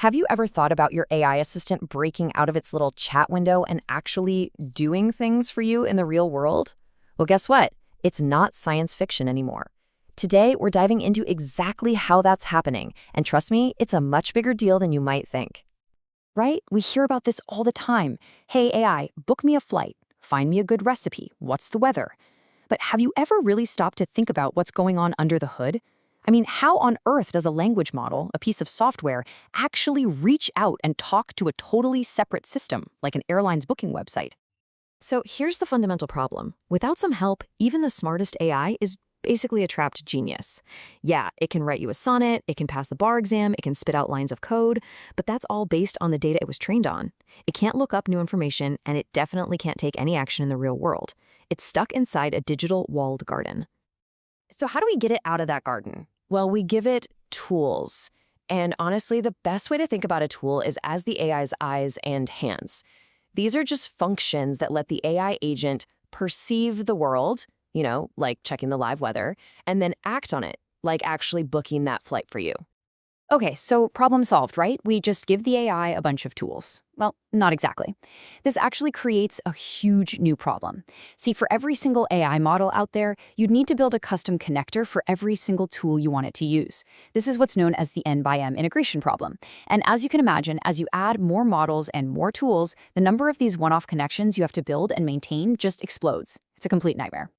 Have you ever thought about your AI assistant breaking out of its little chat window and actually doing things for you in the real world? Well, guess what? It's not science fiction anymore. Today, we're diving into exactly how that's happening, and trust me, it's a much bigger deal than you might think. Right? We hear about this all the time. Hey, AI, book me a flight. Find me a good recipe. What's the weather? But have you ever really stopped to think about what's going on under the hood? I mean, how on earth does a language model, a piece of software, actually reach out and talk to a totally separate system, like an airline's booking website? So here's the fundamental problem. Without some help, even the smartest AI is basically a trapped genius. Yeah, it can write you a sonnet, it can pass the bar exam, it can spit out lines of code, but that's all based on the data it was trained on. It can't look up new information, and it definitely can't take any action in the real world. It's stuck inside a digital walled garden. So how do we get it out of that garden? Well, we give it tools. And honestly, the best way to think about a tool is as the AI's eyes and hands. These are just functions that let the AI agent perceive the world, like checking the live weather, and then act on it, like actually booking that flight for you. Okay, so problem solved, right? We just give the AI a bunch of tools. Well, not exactly. This actually creates a huge new problem. See, for every single AI model out there, you'd need to build a custom connector for every single tool you want it to use. This is what's known as the N by M integration problem. And as you can imagine, as you add more models and more tools, the number of these one-off connections you have to build and maintain just explodes. It's a complete nightmare.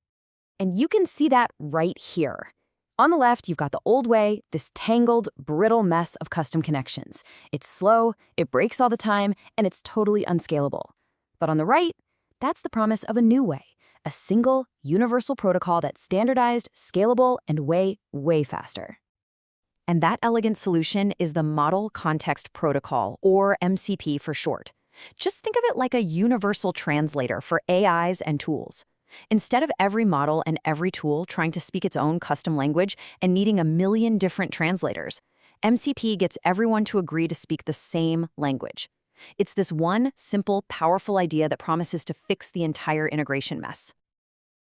And you can see that right here. On the left, you've got the old way, this tangled, brittle mess of custom connections. It's slow, it breaks all the time, and it's totally unscalable. But on the right, that's the promise of a new way, a single, universal protocol that's standardized, scalable, and way, way faster. And that elegant solution is the Model Context Protocol, or MCP for short. Just think of it like a universal translator for AIs and tools. Instead of every model and every tool trying to speak its own custom language and needing a million different translators, MCP gets everyone to agree to speak the same language. It's this one, simple, powerful idea that promises to fix the entire integration mess.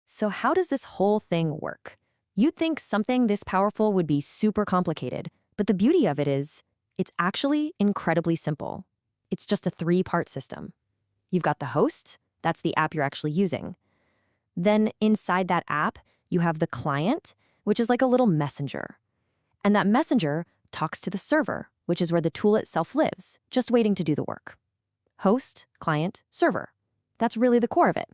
So how does this whole thing work? You'd think something this powerful would be super complicated, but the beauty of it is, it's actually incredibly simple. It's just a three-part system. You've got the host, that's the app you're actually using. Then inside that app, you have the client, which is like a little messenger. And that messenger talks to the server, which is where the tool itself lives, just waiting to do the work. Host, client, server. That's really the core of it.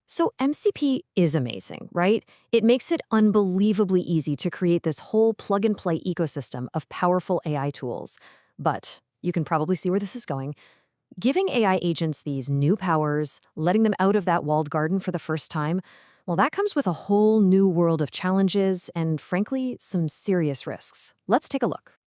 So MCP is amazing, right? It makes it unbelievably easy to create this whole plug-and-play ecosystem of powerful AI tools. But you can probably see where this is going. Giving AI agents these new powers, letting them out of that walled garden for the first time, well, that comes with a whole new world of challenges and, frankly, some serious risks. Let's take a look.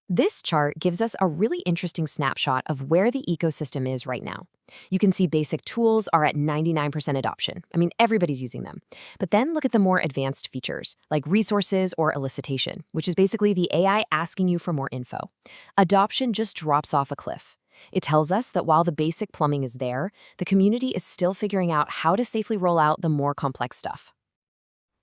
This chart gives us a really interesting snapshot of where the ecosystem is right now. You can see basic tools are at 99% adoption. I mean, everybody's using them. But then look at the more advanced features, like resources or elicitation, which is basically the AI asking you for more info. Adoption just drops off a cliff. It tells us that while the basic plumbing is there, the community is still figuring out how to safely roll out the more complex stuff.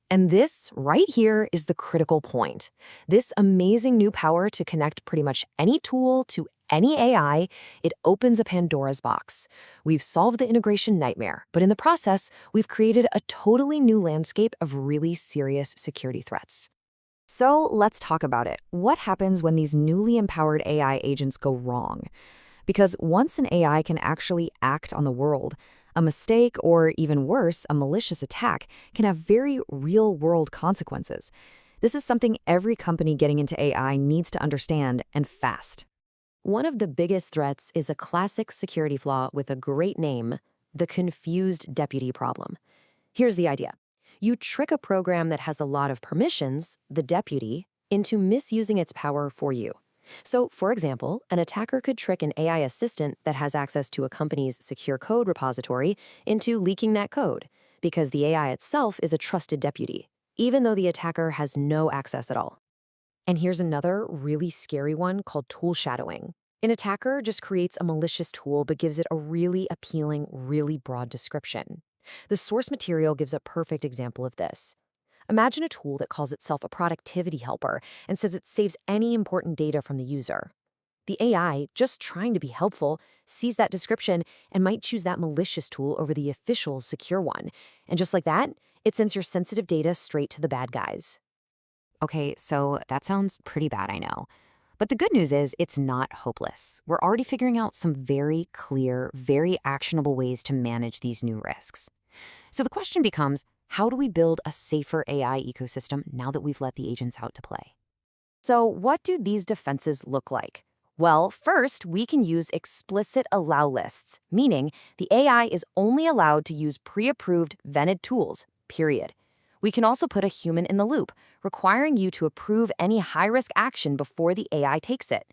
And this right here is the critical point. This amazing new power to connect pretty much any tool to any AI, it opens a Pandora's box. We've solved the integration nightmare, but in the process, we've created a totally new landscape of really serious security threats. So let's talk about it. What happens when these newly empowered AI agents go wrong? Because once an AI can actually act on the world, a mistake, or even worse, a malicious attack, can have very real-world consequences. This is something every company getting into AI needs to understand, and fast. One of the biggest threats is a classic security flaw with a great name, the confused deputy problem. Here's the idea. You trick a program that has a lot of permissions, the deputy, into misusing its power for you. So, for example, an attacker could trick an AI assistant that has access to a company's secure code repository into leaking that code, because the AI itself is a trusted deputy, even though the attacker has no access at all. And here's another really scary one called tool shadowing. An attacker just creates a malicious tool but gives it a really appealing, really broad description. The source material gives a perfect example of this. Imagine a tool that calls itself a productivity helper and says it saves any important data from the user. The AI, just trying to be helpful, sees that description and might choose that malicious tool over the official secure one. And just like that, it sends your sensitive data straight to the bad guys. Okay, so that sounds pretty bad, I know. But the good news is it's not hopeless. We're already figuring out some very clear, very actionable ways to manage these new risks. So the question becomes, how do we build a safer AI ecosystem now that we've let the agents out to play? So what do these defenses look like? Well, first, we can use explicit allow lists, meaning the AI is only allowed to use pre-approved, vetted tools, period. We can also put a human in the loop, requiring you to approve any high-risk action before the AI takes it.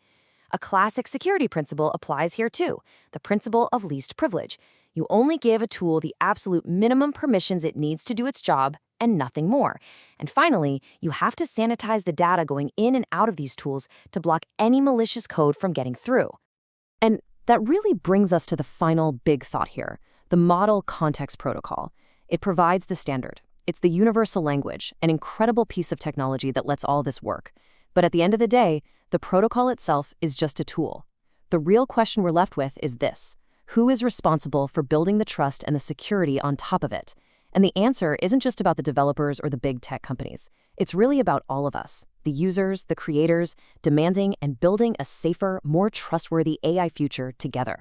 A classic security principle applies here too, the principle of least privilege. You only give a tool the absolute minimum permissions it needs to do its job and nothing more. And finally, you have to sanitize the data going in and out of these tools to block any malicious code from getting through. And that really brings us to the final big thought here, the Model Context Protocol. It provides the standard. It's the universal language, an incredible piece of technology that lets all this work. But at the end of the day, the protocol itself is just a tool. The real question we're left with is this: who is responsible for building the trust and the security on top of it? And the answer isn't just about the developers or the big tech companies. It's really about all of us, the users, the creators, demanding and building a safer, more trustworthy AI future together.